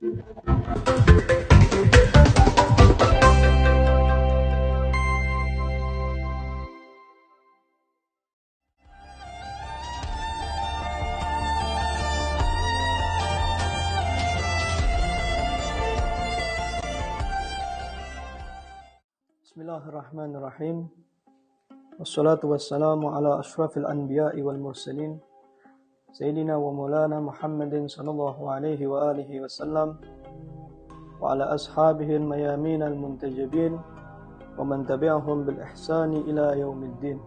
Bismillahirrahmanirrahim. Wassalatu wassalamu ala ashrafil anbiya'i wal mursalin Sayyidina wa maulana Muhammadin sallallahu alaihi wa alihi wasallam wa ala ashabihi al-mayamin al-muntajibin wa man tabi'ahum bil ihsani ila yaumiddin.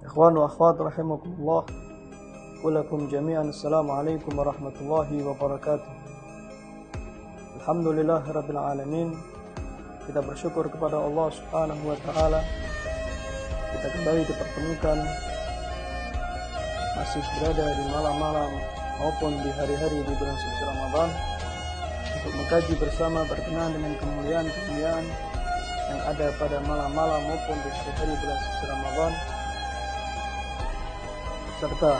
Ikhwan wa akhwat rahimakumullah, walakum jami'an assalamu alaikum warahmatullahi wabarakatuh. Alhamdulillahi rabbil alamin. Kita bersyukur kepada Allah Subhanahu wa taala. Kita kembali dipertemukan masih berada di malam-malam maupun di hari-hari di bulan suci Ramadan untuk mengkaji bersama berkenaan dengan kemuliaan-kemuliaan yang ada pada malam-malam maupun di hari-hari bulan suci Ramadan, serta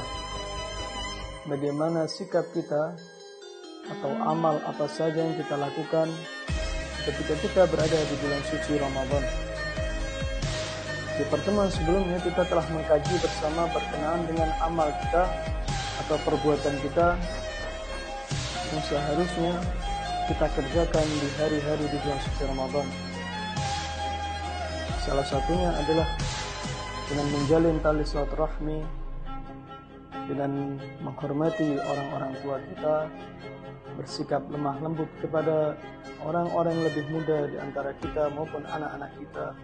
bagaimana sikap kita atau amal apa saja yang kita lakukan ketika kita berada di bulan suci Ramadan. Di pertemuan sebelumnya kita telah mengkaji bersama berkenaan dengan amal kita atau perbuatan kita yang seharusnya kita kerjakan di hari-hari di bulan suci Ramadan. Salah satunya adalah dengan menjalin tali silaturahmi, dengan menghormati orang-orang tua kita, bersikap lemah lembut kepada orang-orang yang lebih muda di antara kita maupun anak-anak kita,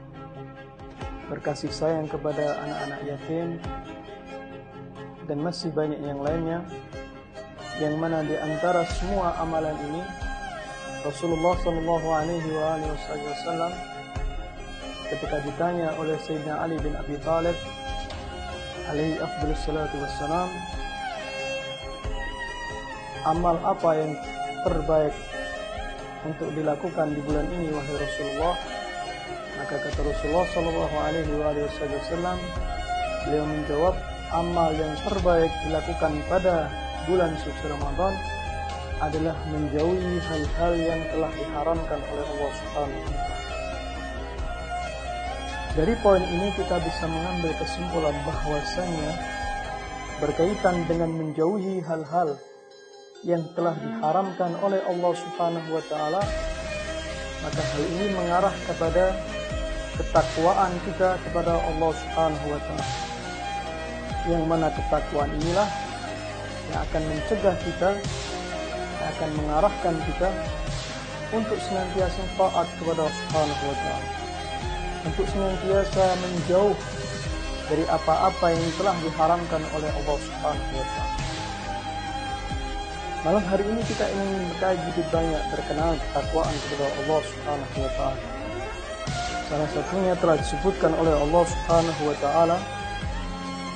berkasih sayang kepada anak-anak yatim, dan masih banyak yang lainnya, yang mana di antara semua amalan ini Rasulullah sallallahu alaihi wasallam ketika ditanya oleh Sayyidina Ali bin Abi Thalib alaihi afdhalus salatu wassalam, amal apa yang terbaik untuk dilakukan di bulan ini wahai Rasulullah? Maka kata Rasulullah sallallahu alaihi wasallam, beliau menjawab, amal yang terbaik dilakukan pada bulan suci Ramadan adalah menjauhi hal-hal yang telah diharamkan oleh Allah Subhanahu wa taala. Dari poin ini kita bisa mengambil kesimpulan bahwasanya berkaitan dengan menjauhi hal-hal yang telah diharamkan oleh Allah Subhanahu wa taala, maka hal ini mengarah kepada ketakwaan kita kepada Allah Subhanahu wa taala. Yang mana ketakwaan inilah yang akan mencegah kita, yang akan mengarahkan kita untuk senantiasa taat kepada Allah Subhanahu wa taala, untuk senantiasa menjauh dari apa-apa yang telah diharamkan oleh Allah Subhanahu wa taala. Malam hari ini kita ingin mengkaji lebih banyak berkenaan ketakwaan kepada Allah Subhanahu wa taala. Salah satunya telah disebutkan oleh Allah Subhanahu wa taala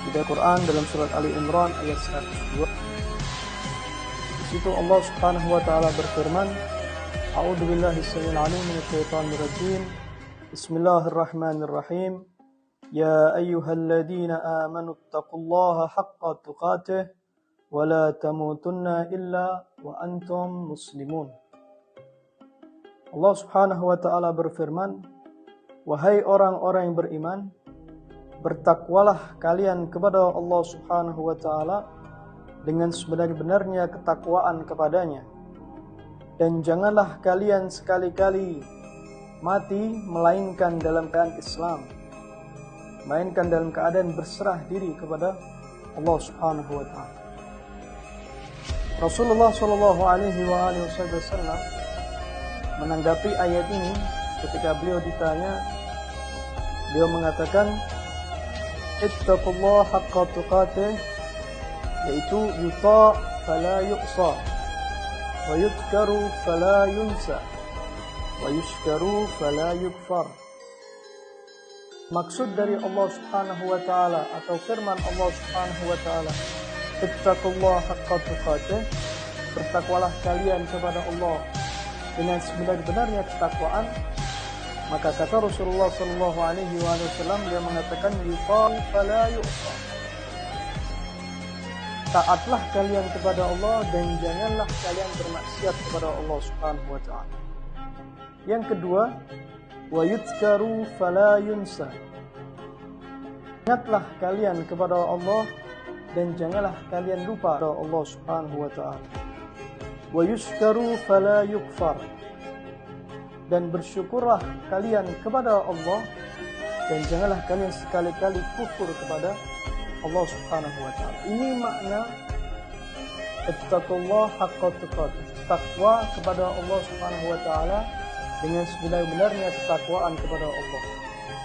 di Al-Qur'an dalam surat Ali Imran ayat 102. Di situ Allah Subhanahu wa taala berfirman, A'udzu billahi samii'il 'aliim minasy syaithaanir rajiim. Bismillahirrahmanirrahim. Ya ayyuhalladzina aamanu taqullaha haqqa tuqatih wala tamutunna illa wa antum muslimun. Allah Subhanahu wa taala berfirman, wahai orang-orang yang beriman, bertakwalah kalian kepada Allah Subhanahu wa taala dengan sebenar-benarnya ketakwaan kepadanya, dan janganlah kalian sekali-kali mati melainkan dalam keadaan Islam, melainkan dalam keadaan berserah diri kepada Allah Subhanahu wa taala. Rasulullah sallallahu alaihi wasallam menanggapi ayat ini ketika beliau ditanya, beliau mengatakan, ittaqullaha haqqa tuqatih, yaitu yuta' fala yuqsa wa yudhkaru fala yunsa wa yushkaru fala yukfar. Maksud dari Allah Subhanahu wa taala atau firman Allah Subhanahu wa taala, ittaqullaha haqqa tuqatih, bertakwalah kalian kepada Allah dengan sebenar-benarnya ketakwaan, maka kata Rasulullah sallallahu alaihi wasallam, dia mengatakan yuqal fala yu'sa, taatlah kalian kepada Allah dan janganlah kalian bermaksiat kepada Allah Subhanahu wa taala. Yang kedua, wa yudhkaru fala yunsa. Ingatlah kalian kepada Allah dan janganlah kalian lupa kepada Allah Subhanahu wa taala. Wa yushkaru fala yukfar. Dan bersyukurlah kalian kepada Allah dan janganlah kalian sekali-kali kufur kepada Allah Subhanahu wa taala. Ini makna ittaqullah haqqa tuqatih. Takwa kepada Allah Subhanahu wa taala dengan sebenar-benarnya ketakwaan kepada Allah.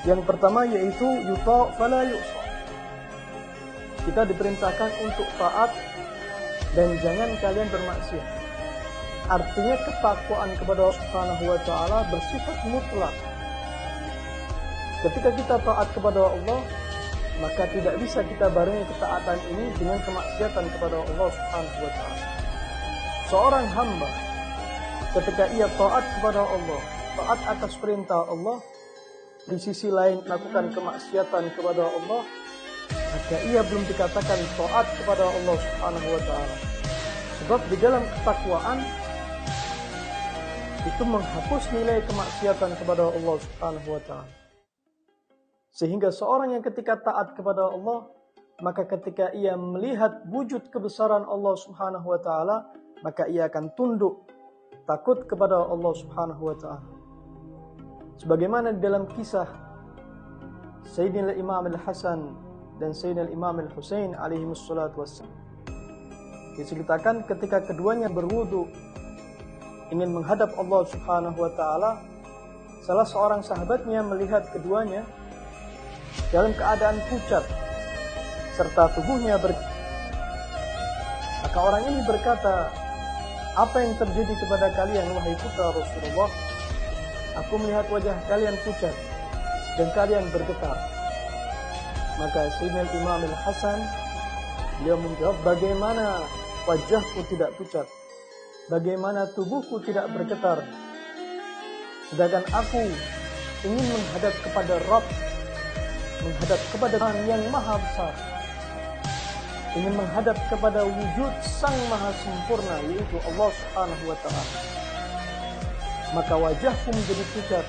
Yang pertama yaitu yuta' fala yu'sa. Kita diperintahkan untuk taat dan jangan kalian bermaksiat. Artinya ketakwaan kepada Allah Subhanahu wa taala bersifat mutlak. Ketika kita taat kepada Allah, maka tidak bisa kita barengi ketaatan ini dengan kemaksiatan kepada Allah Subhanahu wa taala. Seorang hamba ketika ia taat kepada Allah, taat atas perintah Allah, di sisi lain melakukan kemaksiatan kepada Allah, maka ia belum dikatakan taat kepada Allah Subhanahu wa taala. Sebab di dalam ketakwaan itu menghapus nilai kemaksiatan kepada Allah Subhanahu wa taala. Sehingga seorang yang ketika taat kepada Allah, maka ketika ia melihat wujud kebesaran Allah Subhanahu wa taala, maka ia akan tunduk takut kepada Allah Subhanahu wa taala. Sebagaimana di dalam kisah Sayyidina Imam Al-Hasan dan Sayyidina Imam Al-Husain alaihi wassalatu wassalam. Diceritakan ketika keduanya berwudu ingin menghadap Allah Subhanahu wa taala, salah seorang sahabatnya melihat keduanya dalam keadaan pucat serta tubuhnya Maka orang ini berkata, "Apa yang terjadi kepada kalian wahai putra Rasulullah? Aku melihat wajah kalian pucat dan kalian bergetar." Maka Sayyidina Imam Al-Hasan beliau menjawab, "Bagaimana wajahku tidak pucat? Bagaimana tubuhku tidak bergetar? Sedangkan aku ingin menghadap kepada Rabb, menghadap kepada Tuhan yang maha besar, ingin menghadap kepada wujud Sang Maha Sempurna, yaitu Allah Subhanahu wa taala. Maka wajahku menjadi pucat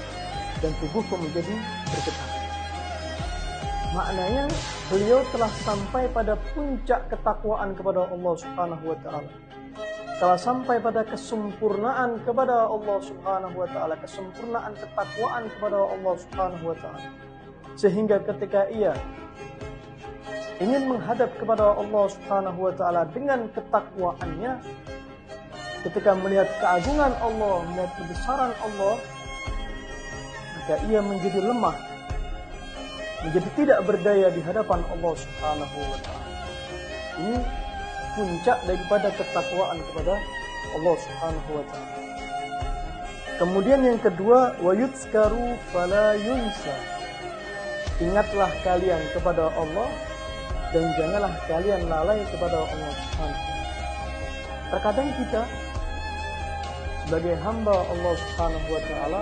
dan tubuhku menjadi bergetar." Maknanya beliau telah sampai pada puncak ketakwaan kepada Allah Subhanahu wa taala. Telah sampai pada kesempurnaan kepada Allah Subhanahu wa taala, kesempurnaan ketakwaan kepada Allah Subhanahu wa taala. Sehingga ketika ia ingin menghadap kepada Allah Subhanahu wa taala dengan ketakwaannya, ketika melihat keagungan Allah, melihat kebesaran Allah, maka ia menjadi lemah, menjadi tidak berdaya di hadapan Allah Subhanahu wa taala. Ini puncak daripada ketakwaan kepada Allah Subhanahu wa taala. Kemudian yang kedua, wa yuzkaru fala yunsa. Ingatlah kalian kepada Allah dan janganlah kalian lalai kepada Allah Subhanahu wa taala. Terkadang kita sebagai hamba Allah Subhanahu wa taala,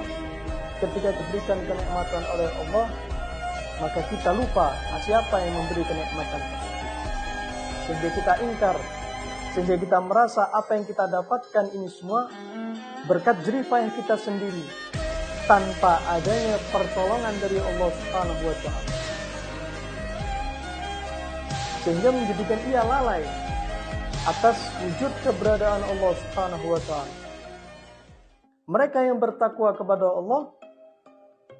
ketika diberikan kenikmatan oleh Allah, maka kita lupa siapa yang memberi kenikmatan tersebut. Sehingga kita ingkar, sehingga kita merasa apa yang kita dapatkan ini semua berkat jeripayah kita sendiri, tanpa adanya pertolongan dari Allah Subhanahu wa taala. Sehingga menjadikan ia lalai atas wujud keberadaan Allah Subhanahu wa taala. Mereka yang bertakwa kepada Allah,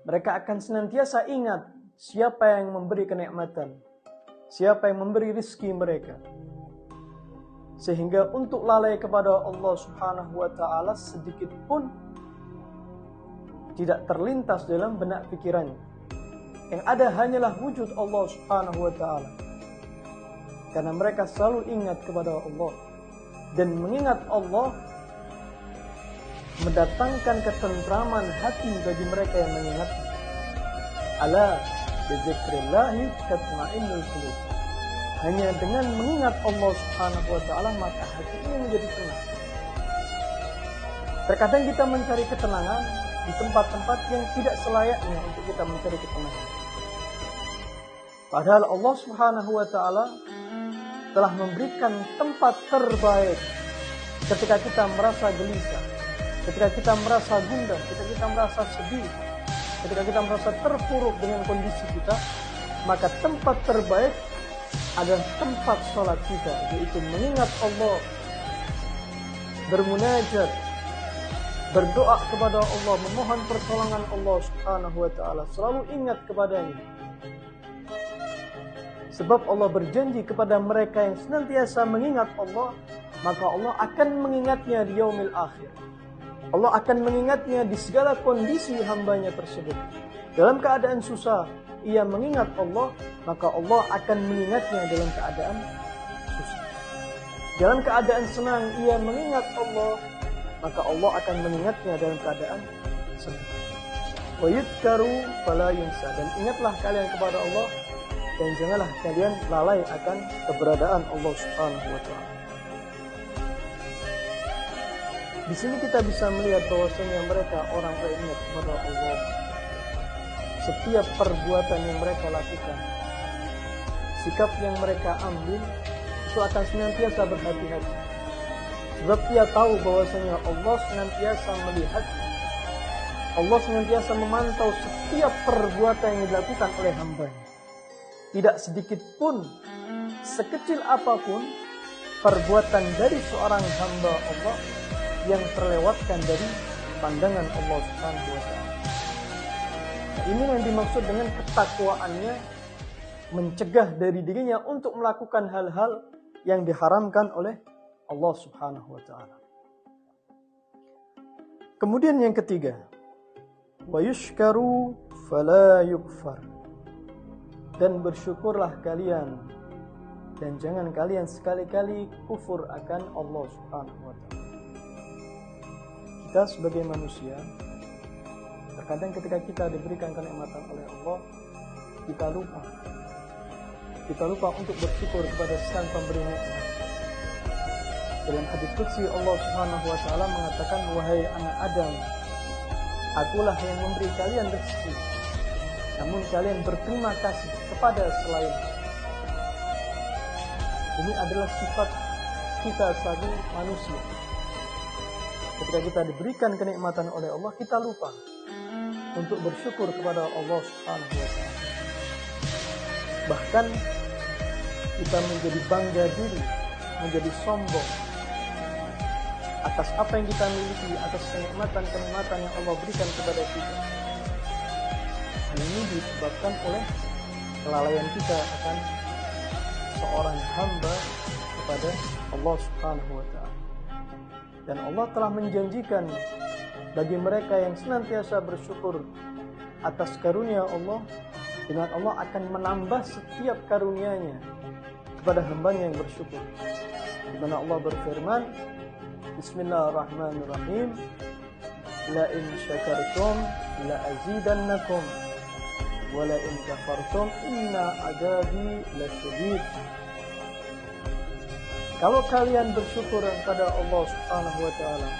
mereka akan senantiasa ingat siapa yang memberi kenikmatan, siapa yang memberi rizki mereka. Sehingga untuk lalai kepada Allah Subhanahu wa taala sedikit pun tidak terlintas dalam benak pikirannya. Yang ada hanyalah wujud Allah Subhanahu wa taala. Karena mereka selalu ingat kepada Allah, dan mengingat Allah mendatangkan ketentraman hati bagi mereka yang mengingatnya. Ala bizikrillahi tatma'innul qulub. Hanya dengan mengingat Allah Subhanahu wa taala maka hati ini menjadi tenang. Terkadang kita mencari ketenangan di tempat-tempat yang tidak selayaknya untuk kita mencari ketenangan. Padahal Allah Subhanahu wa taala telah memberikan tempat terbaik ketika kita merasa gelisah, ketika kita merasa gundah, ketika kita merasa sedih, ketika kita merasa terpuruk dengan kondisi kita, maka tempat terbaik adalah tempat sholat kita, yaitu mengingat Allah, bermunajat, berdoa kepada Allah, memohon pertolongan Allah Subhanahu wa taala, selalu ingat kepadanya. Sebab Allah berjanji kepada mereka yang senantiasa mengingat Allah, maka Allah akan mengingatnya di yaumil akhir. Allah akan mengingatnya di segala kondisi hambanya tersebut. Dalam keadaan susah, ia mengingat Allah, maka Allah akan mengingatnya dalam keadaan susah. Dalam keadaan senang, ia mengingat Allah, maka Allah akan mengingatnya dalam keadaan senang. Wa yudhkaru fala yunsa, dan ingatlah kalian kepada Allah, dan janganlah kalian lalai akan keberadaan Allah Subhanahu wa taala. Di sini kita bisa melihat bahwasanya mereka orang beringat kepada Allah. Setiap perbuatan yang mereka lakukan, sikap yang mereka ambil, itu akan senantiasa berhati-hati. Sebab dia tahu bahwasanya Allah senantiasa melihat, Allah senantiasa memantau setiap perbuatan yang dilakukan oleh hambanya. Tidak sedikit pun, sekecil apapun, perbuatan dari seorang hamba Allah yang terlewatkan dari pandangan Allah Subhanahu wa taala. Ini yang dimaksud dengan ketakwaannya, mencegah dari dirinya untuk melakukan hal-hal yang diharamkan oleh Allah Subhanahu wa taala. Kemudian yang ketiga, wa yushkaru fala yukfar. Dan bersyukurlah kalian, dan jangan kalian sekali-kali kufur akan Allah Subhanahu wa taala. Kita sebagai manusia, terkadang ketika kita diberikan kenikmatan oleh Allah, kita lupa untuk bersyukur kepada Sang Pemberi nikmat. Dalam hadits qudsi Allah Subhanahu wa taala mengatakan, wahai anak Adam, akulah yang memberi kalian rezeki, namun kalian berterima kasih kepada selain. Ini adalah sifat kita sebagai manusia. Ketika kita diberikan kenikmatan oleh Allah, kita lupa untuk bersyukur kepada Allah Subhanahu wa taala. Bahkan kita menjadi bangga diri, menjadi sombong atas apa yang kita miliki, atas kenikmatan-kenikmatan yang Allah berikan kepada kita. Hal ini disebabkan oleh kelalaian kita akan seorang hamba kepada Allah Subhanahu wa taala. Dan Allah telah menjanjikan bagi mereka yang senantiasa bersyukur atas karunia Allah, dengan Allah akan menambah setiap karunia-Nya kepada hambanya yang bersyukur. Di mana Allah berfirman, Bismillahirrahmanirrahim, la in syakartum la azidannakum wa la in kafartum inna adabi lasyadid. Kalau kalian bersyukur kepada Allah Subhanahu wa taala,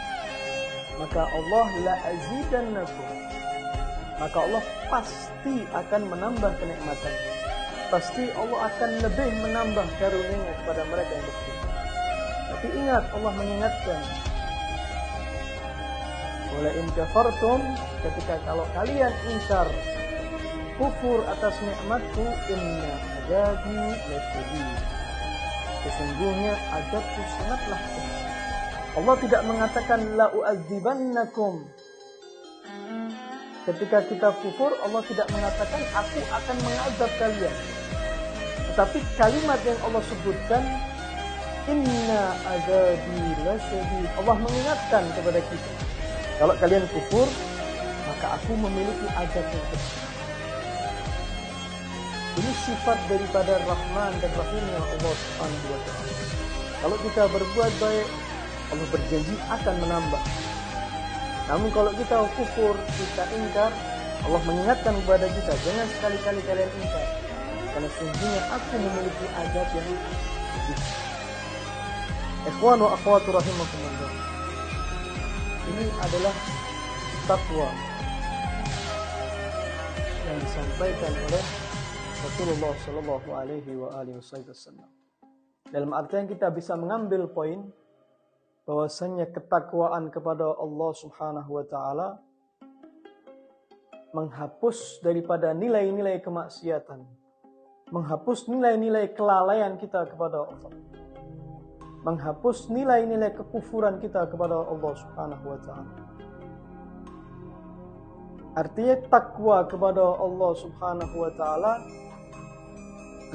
maka Allah la azidannakum, maka Allah pasti akan menambah kenikmatan. Pasti Allah akan lebih menambah karunia-Nya kepada mereka yang bersyukur. Tapi ingat, Allah mengingatkan, wala in kafartum, ketika kalau kalian ingkar, kufur atas nikmatku, inna adabi lasyadid, sesungguhnya adabku sangatlah pedih. Allah tidak mengatakan la u'adzibannakum. Ketika kita kufur, Allah tidak mengatakan aku akan mengazab kalian. Tetapi kalimat yang Allah sebutkan, inna adzabi lasyadid, Allah mengingatkan kepada kita, kalau kalian kufur, maka aku memiliki azab yang pedih. Ini sifat daripada Rahman dan Rahimnya Allah Subhanahu wa taala. Kalau kita berbuat baik, Allah berjanji akan menambah. Namun kalau kita kufur, kita ingkar, Allah mengingatkan kepada kita, jangan sekali-kali kalian ingkar, karena sesungguhnya aku memiliki azab yang pedih. Ikhwan wa akhwatu rahimakumullah, ini adalah takwa yang disampaikan oleh Rasulullah sallallahu alaihi wa alihi wasallam. Dalam artian kita bisa mengambil poin bahwasanya ketakwaan kepada Allah Subhanahu wa taala menghapus daripada nilai-nilai kemaksiatan, menghapus nilai-nilai kelalaian kita kepada Allah, menghapus nilai-nilai kekufuran kita kepada Allah Subhanahu wa taala. Artinya takwa kepada Allah Subhanahu wa taala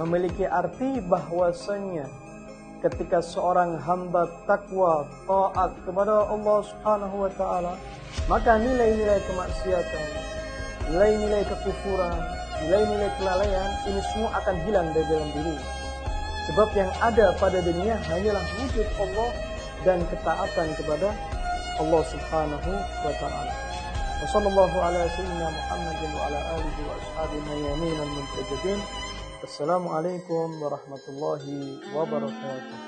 memiliki arti bahwasanya ketika seorang hamba takwa taat kepada Allah Subhanahu wa taala, maka nilai-nilai kemaksiatan, nilai-nilai kekufuran, nilai-nilai kelalaian ini semua akan hilang dari dalam diri. Sebab yang ada pada dunia hanyalah wujud Allah dan ketaatan kepada Allah Subhanahu wa taala. Wassallallahu ala sayyidina Muhammadin wa ala alihi wa ashabihi yaminal muntajabin. Assalamualaikum warahmatullahi wabarakatuh.